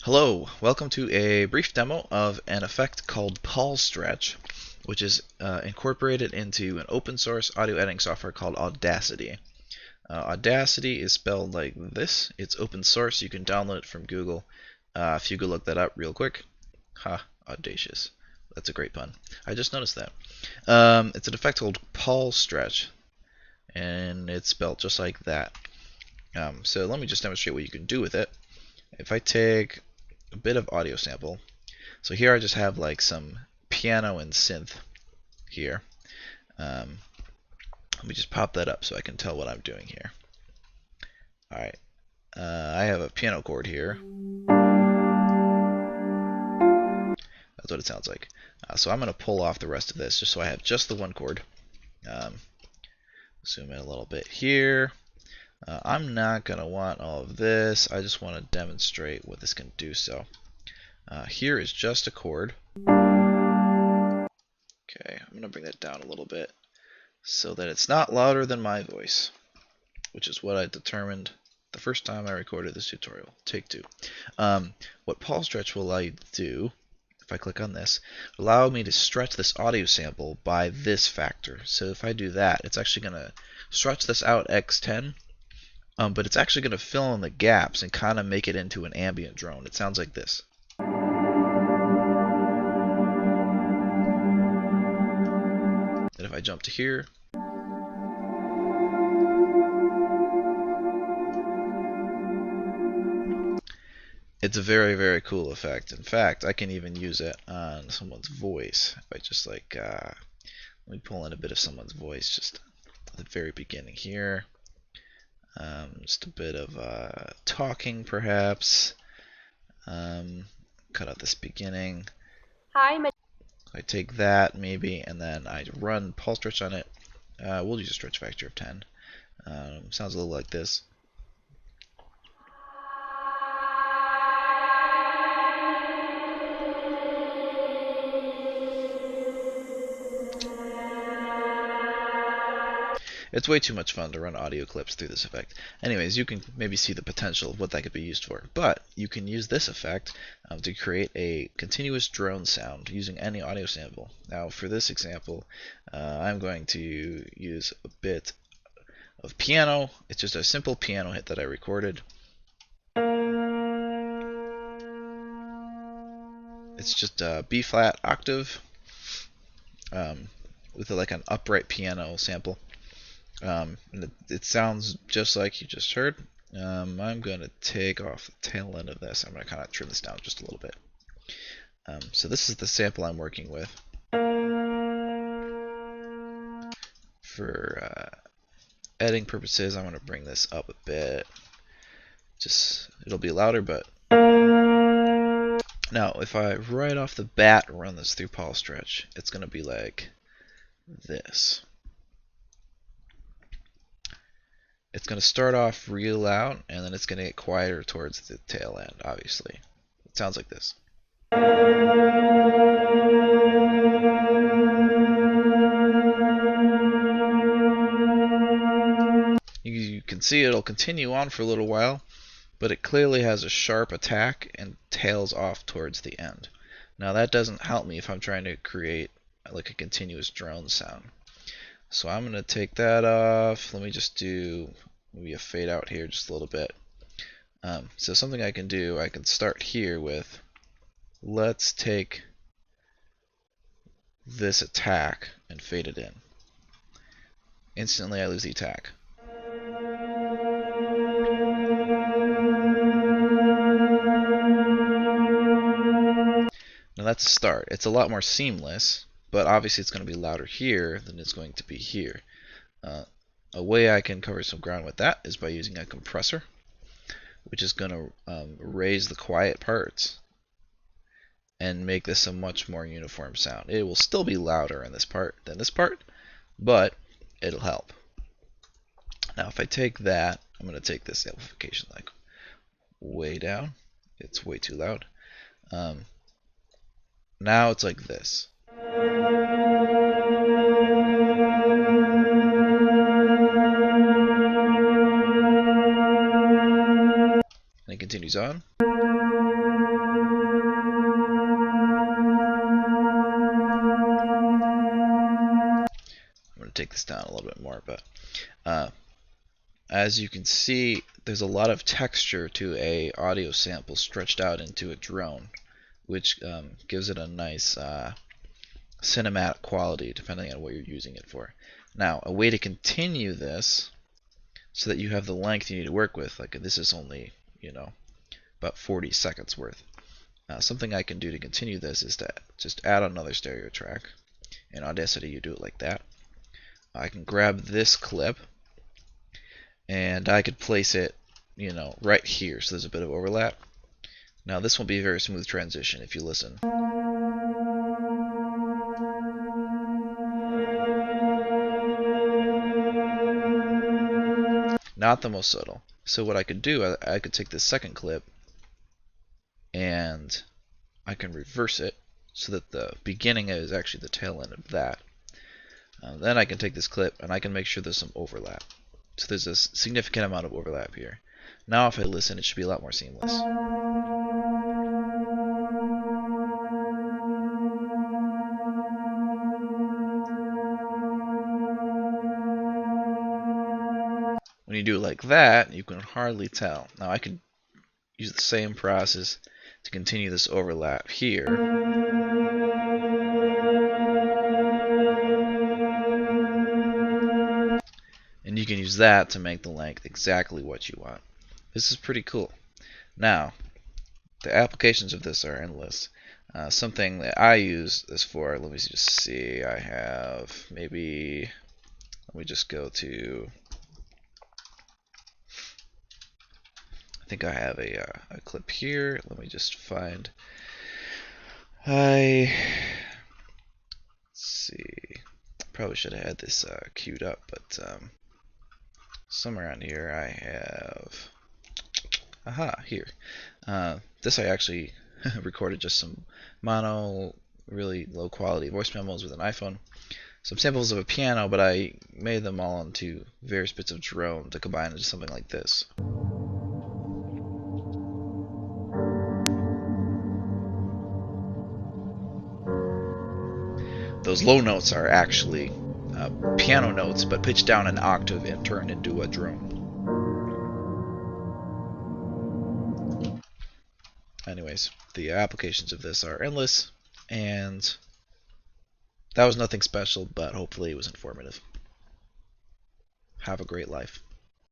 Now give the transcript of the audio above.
Hello, welcome to a brief demo of an effect called Paulstretch, which is incorporated into an open source audio editing software called Audacity. Audacity is spelled like this. It's open source. You can download it from Google. If you go look that up real quick. Ha, audacious. That's a great pun. I just noticed that. It's an effect called Paulstretch, and it's spelled just like that. So let me just demonstrate what you can do with it. If I take a bit of audio sample, so here I just have like some piano and synth here. Let me just pop that up so I can tell what I'm doing here. Alright, I have a piano chord here. That's what it sounds like. So I'm going to pull off the rest of this just so I have just the one chord. Zoom in a little bit here. I'm not going to want all of this. I just want to demonstrate what this can do. So here is just a chord. Okay, I'm going to bring that down a little bit so that it's not louder than my voice, which is what I determined the first time I recorded this tutorial. Take two. What Paulstretch will allow you to do, if I click on this, allow me to stretch this audio sample by this factor. So if I do that, it's actually going to stretch this out x10. But it's actually going to fill in the gaps and kind of make it into an ambient drone. It sounds like this. And if I jump to here, it's a very, very cool effect. In fact, I can even use it on someone's voice. If I just like, let me pull in a bit of someone's voice just at the very beginning here. Just a bit of talking, perhaps. Cut out this beginning. Hi, I take that maybe, and then I run Paulstretch on it. We'll use a stretch factor of 10. Sounds a little like this. It's way too much fun to run audio clips through this effect. Anyways, you can maybe see the potential of what that could be used for. But you can use this effect to create a continuous drone sound using any audio sample. Now, for this example, I'm going to use a bit of piano. It's just a simple piano hit that I recorded. It's just a B flat octave with like an upright piano sample. And it sounds just like you just heard. I'm going to take off the tail end of this. I'm going to kind of trim this down just a little bit. So this is the sample I'm working with. For editing purposes, I'm going to bring this up a bit. It'll be louder, but now if I right off the bat run this through Paulstretch, it's going to be like this. It's going to start off real loud, and then it's going to get quieter towards the tail end, obviously. It sounds like this. You can see it'll continue on for a little while, but it clearly has a sharp attack and tails off towards the end. Now that doesn't help me if I'm trying to create like a continuous drone sound. So I'm going to take that off. Let me just do maybe a fade out here just a little bit. So something I can do, I can start here with, let's take this attack and fade it in. Instantly I lose the attack. Now that's a start. It's a lot more seamless, but obviously it's going to be louder here than it's going to be here. A way I can cover some ground with that is by using a compressor, which is going to raise the quiet parts and make this a much more uniform sound. It will still be louder in this part than this part, but it'll help. Now if I take that, I'm going to take this amplification like way down. It's way too loud. Now it's like this. And it continues on. take this down a little bit more, but as you can see, there's a lot of texture to a audio sample stretched out into a drone, which gives it a nice cinematic quality depending on what you're using it for. Now, a way to continue this so that you have the length you need to work with, like this is only, about 40 seconds worth. Something I can do to continue this is to just add another stereo track. In Audacity, you do it like that. I can grab this clip and I could place it, right here, so there's a bit of overlap. Now this won't be a very smooth transition if you listen. Not the most subtle. So what I could do, I could take this second clip and I can reverse it so that the beginning is actually the tail end of that. Then I can take this clip and I can make sure there's some overlap. So there's a significant amount of overlap here. Now if I listen, it should be a lot more seamless. When you do it like that, you can hardly tell. Now I could use the same process to continue this overlap here. And you can use that to make the length exactly what you want. This is pretty cool. Now, the applications of this are endless. Something that I use this for, let me just see, I have maybe, let me just go to, I think I have a clip here. Let me just find, let's see, probably should have had this queued up, but somewhere around here I have, here. This I actually recorded just some mono, really low quality voice memos with an iPhone. Some samples of a piano, but I made them all into various bits of drone to combine into something like this. Those low notes are actually piano notes, but pitched down an octave and turned into a drone. Anyways, the applications of this are endless, and that was nothing special, but hopefully it was informative. Have a great life.